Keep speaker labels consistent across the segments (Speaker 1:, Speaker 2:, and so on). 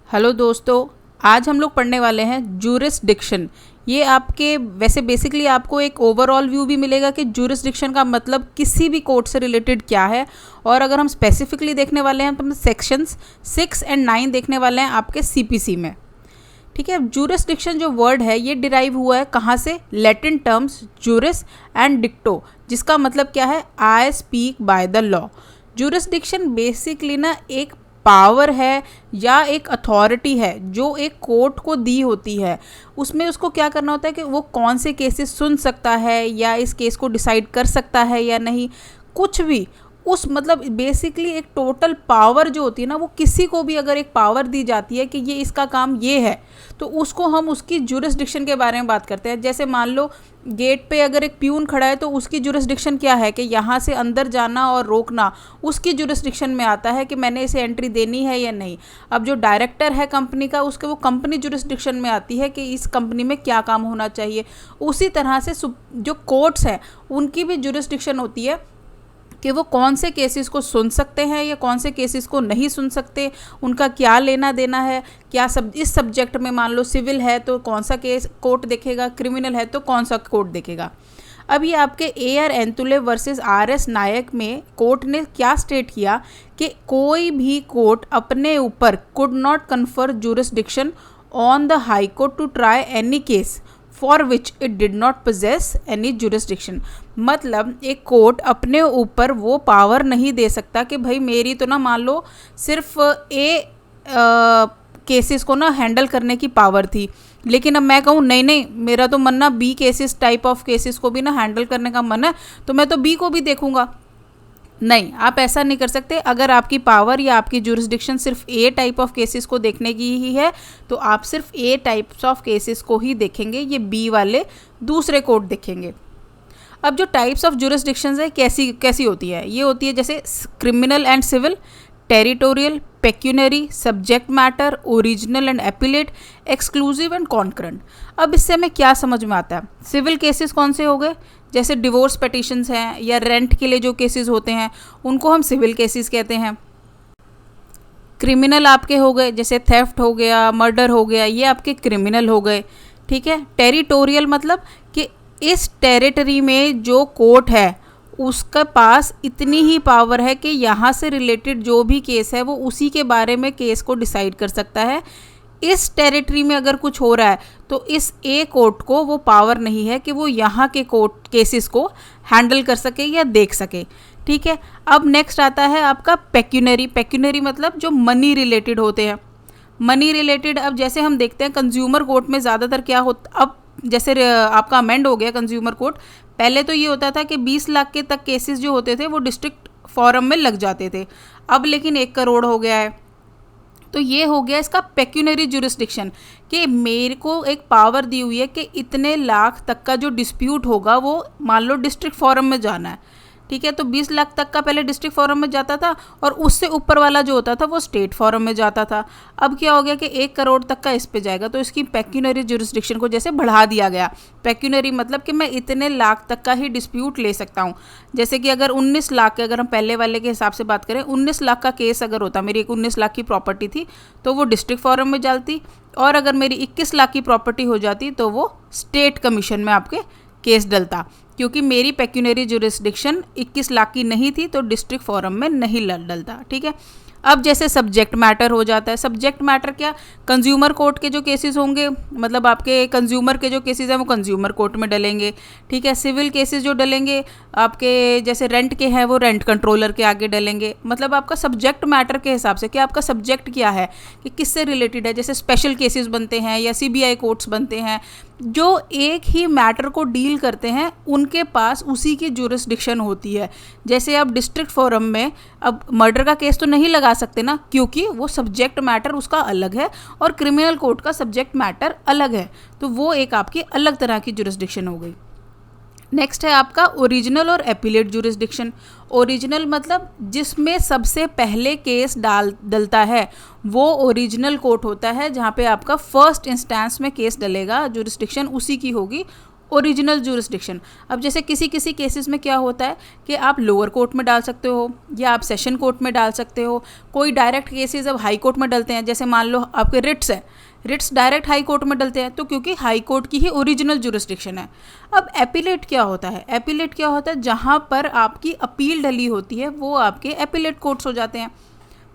Speaker 1: Hello दोस्तों, आज हम लोग पढ़ने वाले हैं जूरिसडिक्शन। ये आपके वैसे बेसिकली आपको एक ओवरऑल व्यू भी मिलेगा कि जूरिसडिक्शन का मतलब किसी भी कोर्ट से रिलेटेड क्या है। और अगर हम स्पेसिफिकली देखने वाले हैं तो हम सेक्शंस 6 एंड 9 देखने वाले हैं आपके सीपीसी में। ठीक है, जूरिसडिक्शन जो वर्ड है ये डिराइव हुआ है कहाँ से? लैटिन टर्म्स जूरिस एंड डिक्टो, जिसका मतलब क्या है? I speak by the law. जूरिसडिक्शन basically ना एक पावर है या एक अथॉरिटी है जो एक कोर्ट को दी होती है। उसमें उसको क्या करना होता है कि वो कौन से केसेस सुन सकता है या इस केस को डिसाइड कर सकता है या नहीं, कुछ भी। उस मतलब बेसिकली एक टोटल पावर जो होती है ना, वो किसी को भी अगर एक पावर दी जाती है कि ये इसका काम ये है, तो उसको हम उसकी जुरिसडिक्शन के बारे में बात करते हैं। जैसे मान लो गेट पे अगर एक प्यून खड़ा है तो उसकी जुरिसडिक्शन क्या है कि यहाँ से अंदर जाना और रोकना उसकी जुरिसडिक्शन में आता है कि मैंने इसे एंट्री देनी है या नहीं। अब जो डायरेक्टर है कंपनी का, उसके वो कंपनी जुरिसडिक्शन में आती है कि इस कंपनी में क्या काम होना चाहिए। उसी तरह से जो कोर्ट्स हैं उनकी भी जुरिसडिक्शन होती है कि वो कौन से केसेस को सुन सकते हैं या कौन से केसेस को नहीं सुन सकते, उनका क्या लेना देना है। क्या इस सब्जेक्ट में मान लो सिविल है तो कौन सा केस कोर्ट देखेगा, क्रिमिनल है तो कौन सा कोर्ट देखेगा। अब ये आपके AR एंतुले वर्सेस RS नायक में कोर्ट ने क्या स्टेट किया कि कोई भी कोर्ट अपने ऊपर could not confer jurisdiction on the high court to try any case for which it did not possess any jurisdiction. मतलब एक कोर्ट अपने ऊपर वो पावर नहीं दे सकता कि भाई मेरी तो ना मान लो सिर्फ केसेस को ना हैंडल करने की पावर थी, लेकिन अब मैं कहूँ नहीं नहीं मेरा तो मन ना B cases type of cases को भी ना हैंडल करने का मन है, तो मैं तो B को भी देखूंगा। नहीं, आप ऐसा नहीं कर सकते। अगर आपकी पावर या आपकी जुरिसडिक्शन सिर्फ A टाइप ऑफ केसेस को देखने की ही है तो आप सिर्फ A टाइप्स ऑफ केसेस को ही देखेंगे, ये B वाले दूसरे कोर्ट देखेंगे। अब जो टाइप्स ऑफ जुरिसडिक्शंस है कैसी कैसी होती है, ये होती है जैसे criminal and civil, territorial, pecuniary, subject matter, original and appellate, exclusive and concurrent. अब इससे हमें क्या समझ में आता है? सिविल केसेस कौन से हो गए? जैसे डिवोर्स पिटीशंस हैं या रेंट के लिए जो केसेस होते हैं उनको हम सिविल केसेस कहते हैं। क्रिमिनल आपके हो गए जैसे थेफ्ट हो गया, मर्डर हो गया, ये आपके क्रिमिनल हो गए। ठीक है, टेरिटोरियल मतलब कि इस टेरिटरी में जो कोर्ट है उसके पास इतनी ही पावर है कि यहाँ से रिलेटेड जो भी केस है वो उसी के बारे में केस को डिसाइड कर सकता है। इस टेरिटरी में अगर कुछ हो रहा है तो इस A कोर्ट को वो पावर नहीं है कि वो यहाँ के कोर्ट केसेस को हैंडल कर सके या देख सके। ठीक है, अब नेक्स्ट आता है आपका पेक्यूनरी। पेक्यूनरी मतलब जो मनी रिलेटेड होते हैं। मनी रिलेटेड अब जैसे हम देखते हैं कंज्यूमर कोर्ट में ज़्यादातर क्या होता, अब जैसे आपका अमेंड हो गया कंज्यूमर कोर्ट, पहले तो ये होता था कि 20 लाख के तक केसेस जो होते थे वो डिस्ट्रिक्ट फोरम में लग जाते थे। अब लेकिन 1 करोड़ हो गया है, तो ये हो गया इसका पेक्यूनरी जुरिसडिक्शन कि मेरे को एक पावर दी हुई है कि इतने लाख तक का जो डिस्प्यूट होगा वो मान लो डिस्ट्रिक्ट फोरम में जाना है। ठीक है, तो 20 लाख तक का पहले डिस्ट्रिक्ट फोरम में जाता था और उससे ऊपर वाला जो होता था वो स्टेट फोरम में जाता था। अब क्या हो गया कि 1 करोड़ तक का इस पे जाएगा, तो इसकी पेक्यूनरी जुरिसडिक्शन को जैसे बढ़ा दिया गया। पेक्यूनरी मतलब कि मैं इतने लाख तक का ही डिस्प्यूट ले सकता हूँ। जैसे कि अगर 19 लाख के, अगर हम पहले वाले के हिसाब से बात करें, 19 लाख का केस अगर होता, मेरी एक 19 लाख की प्रॉपर्टी थी तो वो डिस्ट्रिक्ट फोरम में जाती, और अगर मेरी 21 लाख की प्रॉपर्टी हो जाती तो वो स्टेट कमीशन में आपके केस डलता, क्योंकि मेरी पेक्यूनरी जुरिसडिक्शन 21 लाख की नहीं थी तो डिस्ट्रिक्ट फोरम में नहीं डलता। ठीक है, अब जैसे सब्जेक्ट मैटर हो जाता है। सब्जेक्ट मैटर क्या? कंज्यूमर कोर्ट के जो केसेस होंगे, मतलब आपके कंज्यूमर के जो केसेस हैं वो कंज्यूमर कोर्ट में डलेंगे। ठीक है, सिविल केसेस जो डलेंगे आपके जैसे रेंट के हैं वो रेंट कंट्रोलर के आगे डलेंगे। मतलब आपका सब्जेक्ट मैटर के हिसाब से कि आपका सब्जेक्ट क्या है, कि किससे रिलेटेड है। जैसे स्पेशल केसेस बनते हैं या CBI कोर्ट्स बनते हैं जो एक ही मैटर को डील करते हैं, उनके पास उसी की जुरिसडिक्शन होती है। जैसे अब डिस्ट्रिक्ट फोरम में अब मर्डर का केस तो नहीं लगा सकते ना, क्योंकि वो सब्जेक्ट मैटर उसका अलग है और क्रिमिनल कोर्ट का सब्जेक्ट मैटर अलग है, तो वो एक आपकी अलग तरह की जुरिसडिक्शन हो गई। नेक्स्ट है आपका ओरिजिनल और एपिलेट जुरिसडिक्शन। ओरिजिनल मतलब जिसमें सबसे पहले केस डलता है वो ओरिजिनल कोर्ट होता है, जहाँ पे आपका फर्स्ट इंस्टेंस में केस डलेगा, जुरिसडिक्शन उसी की होगी, ओरिजिनल जुरिस्डिक्शन। अब जैसे किसी किसी केसेस में क्या होता है कि आप लोअर कोर्ट में डाल सकते हो या आप सेशन कोर्ट में डाल सकते हो। कोई डायरेक्ट केसेस अब हाई कोर्ट में डलते हैं, जैसे मान लो आपके रिट्स है, रिट्स डायरेक्ट हाई कोर्ट में डलते हैं, तो क्योंकि हाई कोर्ट की ही ओरिजिनल जुरिस्डिक्शन है। अब एपिलेट क्या होता है? एपिलेट क्या होता है? जहाँ पर आपकी अपील डली होती है वो आपके एपिलेट कोर्ट्स हो जाते हैं।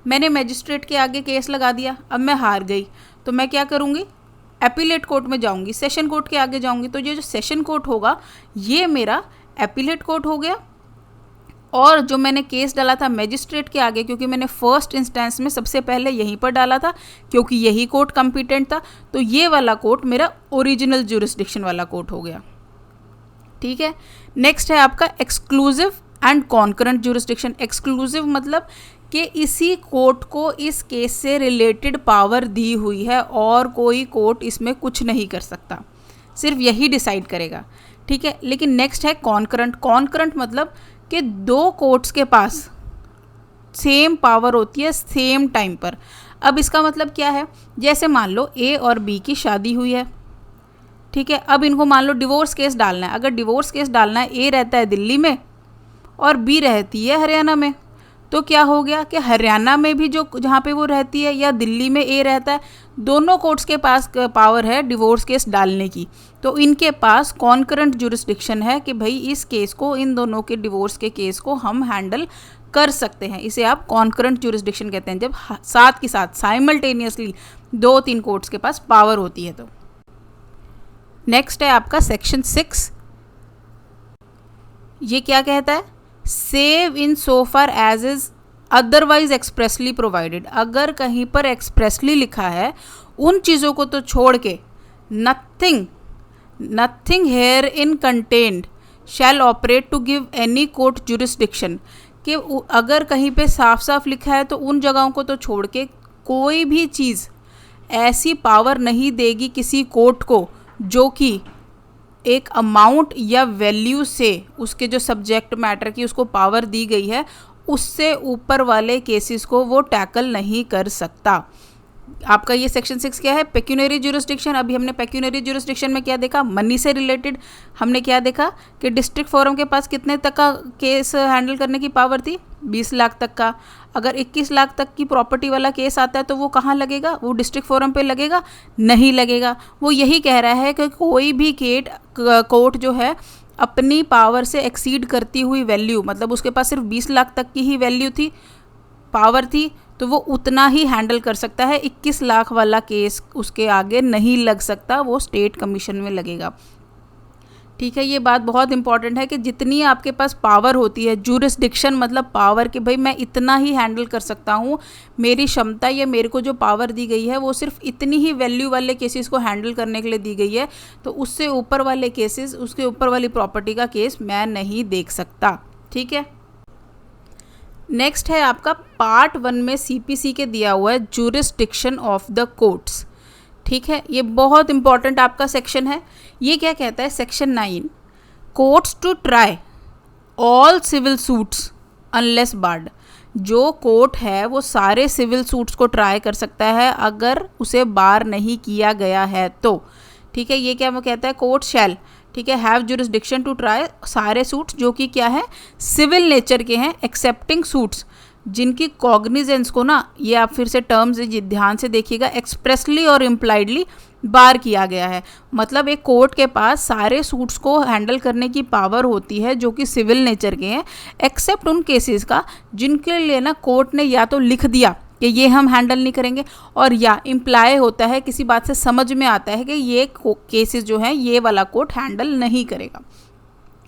Speaker 1: मैंने मैजिस्ट्रेट के आगे केस लगा दिया, अब मैं हार गई, तो मैं क्या करूँगी? एपिलेट कोर्ट में जाऊंगी, सेशन कोर्ट के आगे जाऊंगी। तो ये जो सेशन कोर्ट होगा ये मेरा एपिलेट कोर्ट हो गया। और जो मैंने केस डाला था मैजिस्ट्रेट के आगे, क्योंकि मैंने फर्स्ट इंस्टेंस में सबसे पहले यहीं पर डाला था क्योंकि यही कोर्ट कंपिटेंट था, तो ये वाला कोर्ट मेरा ओरिजिनल जुरिस्डिक्शन वाला कोर्ट हो गया। ठीक है, नेक्स्ट है आपका exclusive and concurrent jurisdiction. Exclusive मतलब कि इसी कोर्ट को इस केस से रिलेटेड पावर दी हुई है और कोई कोर्ट इसमें कुछ नहीं कर सकता, सिर्फ यही डिसाइड करेगा। ठीक है, लेकिन नेक्स्ट है कॉन्करेंट। कॉन्करेंट मतलब कि दो कोर्ट्स के पास सेम पावर होती है सेम टाइम पर। अब इसका मतलब क्या है? जैसे मान लो ए और बी की शादी हुई है, ठीक है, अब इनको मान लो डिवोर्स केस डालना है। अगर डिवोर्स केस डालना है, ए रहता है दिल्ली में और बी रहती है हरियाणा में, तो क्या हो गया कि हरियाणा में भी जो जहाँ पे वो रहती है या दिल्ली में ए रहता है, दोनों कोर्ट्स के पास पावर है डिवोर्स केस डालने की। तो इनके पास कॉन्करेंट जुरिस्डिक्शन है कि भाई इस केस को, इन दोनों के डिवोर्स के केस को हम हैंडल कर सकते हैं। इसे आप कॉन्करेंट जुरिस्डिक्शन कहते हैं, जब साथ के साथ साइमल्टेनियसली 2-3 कोर्ट्स के पास पावर होती है। तो नेक्स्ट है आपका सेक्शन 6। ये क्या कहता है? Save in so far as is otherwise expressly provided. अगर कहीं पर एक्सप्रेसली लिखा है उन चीज़ों को तो छोड़ के, nothing herein contained shall operate to give any court jurisdiction, कि अगर कहीं पे साफ साफ लिखा है तो उन जगहों को तो छोड़ के कोई भी चीज़ ऐसी पावर नहीं देगी किसी कोर्ट को जो कि एक अमाउंट या वैल्यू से, उसके जो सब्जेक्ट मैटर की उसको पावर दी गई है, उससे ऊपर वाले केसेस को वो टैकल नहीं कर सकता। आपका ये सेक्शन 6 क्या है? Pecuniary jurisdiction. अभी हमने पेक्यूनरी जुरिस्डिक्शन में क्या देखा? मनी से रिलेटेड हमने क्या देखा कि डिस्ट्रिक्ट फोरम के पास कितने तक का केस हैंडल करने की पावर थी? 20 लाख तक का। अगर 21 लाख तक की प्रॉपर्टी वाला केस आता है तो वो कहाँ लगेगा? वो डिस्ट्रिक्ट फोरम पे लगेगा? नहीं लगेगा। वो यही कह रहा है कि कोई भी कोर्ट जो है अपनी पावर से एक्सीड करती हुई वैल्यू, मतलब उसके पास सिर्फ 20 लाख तक की ही वैल्यू थी, पावर थी, तो वो उतना ही हैंडल कर सकता है। 21 लाख वाला केस उसके आगे नहीं लग सकता, वो स्टेट कमीशन में लगेगा। ठीक है, ये बात बहुत इंपॉर्टेंट है कि जितनी आपके पास पावर होती है, जुरिस्डिक्शन मतलब पावर, कि भाई मैं इतना ही हैंडल कर सकता हूँ, मेरी क्षमता या मेरे को जो पावर दी गई है वो सिर्फ इतनी ही वैल्यू वाले केसेस को हैंडल करने के लिए दी गई है, तो उससे ऊपर वाले केसेस, उसके ऊपर वाली प्रॉपर्टी का केस मैं नहीं देख सकता। ठीक है, नेक्स्ट है आपका पार्ट 1 में सीपीसी के दिया हुआ है जुरिस्डिक्शन ऑफ द कोर्ट्स। ठीक है, ये बहुत इंपॉर्टेंट आपका सेक्शन है। ये क्या कहता है? Section 9, courts to try all civil suits unless barred. जो कोर्ट है वो सारे सिविल सूट्स को ट्राई कर सकता है अगर उसे बार नहीं किया गया है तो। ठीक है, ये क्या वो कहता है? कोर्ट शैल, ठीक है, हैव जुरिस्डिक्शन टू ट्राई सारे सूट्स जो कि क्या है? सिविल नेचर के हैं, एक्सेप्टिंग सूट्स जिनकी कॉग्निजेंस को ना, ये आप फिर से टर्म्स ध्यान से देखिएगा, एक्सप्रेसली और इम्प्लाइडली बार किया गया है। मतलब एक कोर्ट के पास सारे सूट्स को हैंडल करने की पावर होती है जो कि सिविल नेचर के हैं, एक्सेप्ट उन केसेस का जिनके लिए ना कोर्ट ने या तो लिख दिया कि ये हम हैंडल नहीं करेंगे, और या इम्प्लाई होता है, किसी बात से समझ में आता है कि ये केसेस जो हैं ये वाला कोर्ट हैंडल नहीं करेगा।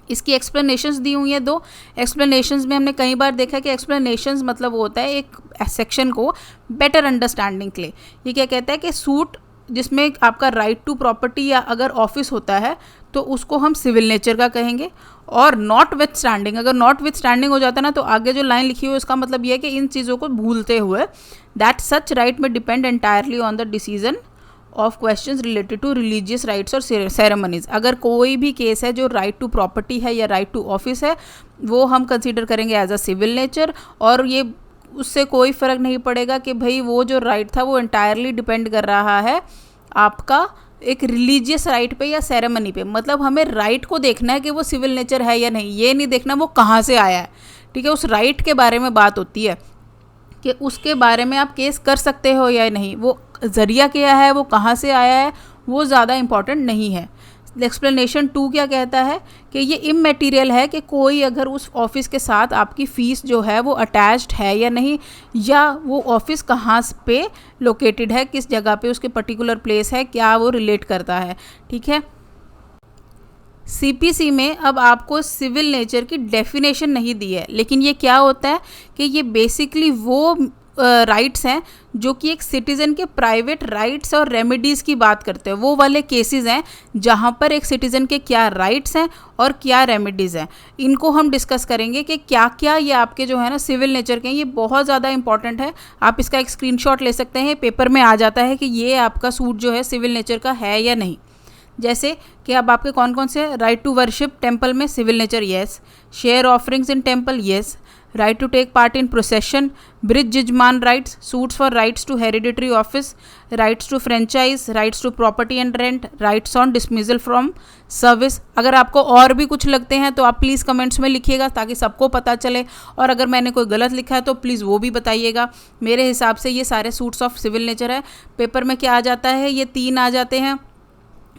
Speaker 1: इसकी एक्सप्लेनेशंस दी हुई हैं 2। एक्सप्लेनेशंस में हमने कई बार देखा कि एक्सप्लेनेशंस मतलब वो होता है एक सेक्शन को बेटर अंडरस्टैंडिंग के लिए। ये क्या कहता है कि सूट जिसमें आपका राइट टू प्रॉपर्टी या अगर ऑफिस होता है तो उसको हम सिविल नेचर का कहेंगे, और नॉट विथ स्टैंडिंग, अगर नॉट विथ स्टैंडिंग हो जाता है ना तो आगे जो लाइन लिखी हुई है उसका मतलब ये है कि इन चीज़ों को भूलते हुए, that such right may depend entirely on the decision of questions related to religious rites और सेरेमनीज। अगर कोई भी केस है जो राइट टू प्रॉपर्टी है या राइट टू ऑफिस है वो हम कंसीडर करेंगे एज अ सिविल नेचर, और ये उससे कोई फ़र्क नहीं पड़ेगा कि भाई वो जो राइट था वो एंटायरली डिपेंड कर रहा है आपका एक रिलीजियस राइट पे या सेरेमनी पे, मतलब हमें राइट को देखना है कि वो सिविल नेचर है या नहीं, ये नहीं देखना वो कहाँ से आया है, ठीक है। उस राइट के बारे में बात होती है कि उसके बारे में आप केस कर सकते हो या नहीं, वो ज़रिया क्या है, वो कहाँ से आया है, वो ज़्यादा इम्पॉर्टेंट नहीं है। एक्सप्लेनेशन 2 क्या कहता है कि ये इमैटेरियल है कि कोई अगर उस ऑफिस के साथ आपकी फ़ीस जो है वो अटैच्ड है या नहीं, या वो ऑफिस कहाँ पे लोकेटेड है, किस जगह पे उसके पर्टिकुलर प्लेस है, क्या वो रिलेट करता है, ठीक है। सीपीसी में अब आपको सिविल नेचर की डेफिनेशन नहीं दी है, लेकिन ये क्या होता है कि ये बेसिकली वो राइट्स हैं जो कि एक सिटीज़न के प्राइवेट राइट्स और रेमेडीज़ की बात करते हैं। वो वाले केसेस हैं जहाँ पर एक सिटीज़न के क्या राइट्स हैं और क्या रेमेडीज़ हैं। इनको हम डिस्कस करेंगे कि क्या क्या ये आपके जो है ना सिविल नेचर के हैं। ये बहुत ज़्यादा इंपॉर्टेंट है, आप इसका एक स्क्रीनशॉट ले सकते हैं, पेपर में आ जाता है कि ये आपका सूट जो है सिविल नेचर का है या नहीं। जैसे कि अब आपके कौन कौन से, राइट टू वर्शिप टेम्पल में civil nature yes, share offerings in temple yes, right to take part in procession, ब्रिज जजमान rights, suits for rights to hereditary office, rights to franchise, rights to property and rent, rights on dismissal from service. अगर आपको और भी कुछ लगते हैं तो आप प्लीज़ कमेंट्स में लिखिएगा ताकि सबको पता चले, और अगर मैंने कोई गलत लिखा है तो प्लीज़ वो भी बताइएगा। मेरे हिसाब से ये सारे सूट्स ऑफ सिविल नेचर है। पेपर में क्या आ जाता है, ये 3 आ जाते हैं,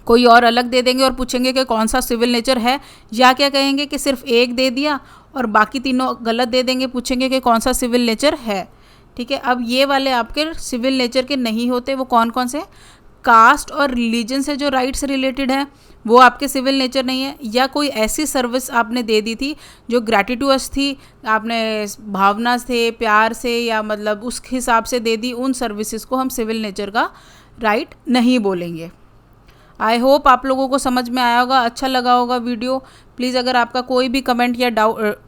Speaker 1: कोई और अलग दे देंगे और पूछेंगे कि कौन सा सिविल नेचर है, या क्या कहेंगे कि सिर्फ एक दे दिया और बाकी तीनों गलत दे देंगे, पूछेंगे कि कौन सा सिविल नेचर है, ठीक है। अब ये वाले आपके सिविल नेचर के नहीं होते, वो कौन कौन से, कास्ट और रिलीजन से जो राइट्स रिलेटेड है वो आपके सिविल नेचर नहीं है, या कोई ऐसी सर्विस आपने दे दी थी जो ग्रैटिट्यूअस थी, आपने भावना से, प्यार से, या मतलब उस हिसाब से दे दी, उन सर्विसेज को हम सिविल नेचर का राइट नहीं बोलेंगे। आई होप आप लोगों को समझ में आया होगा, अच्छा लगा होगा वीडियो। प्लीज़ अगर आपका कोई भी कमेंट या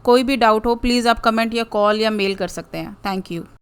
Speaker 1: कोई भी डाउट हो, प्लीज़ आप कमेंट या कॉल या मेल कर सकते हैं। Thank you.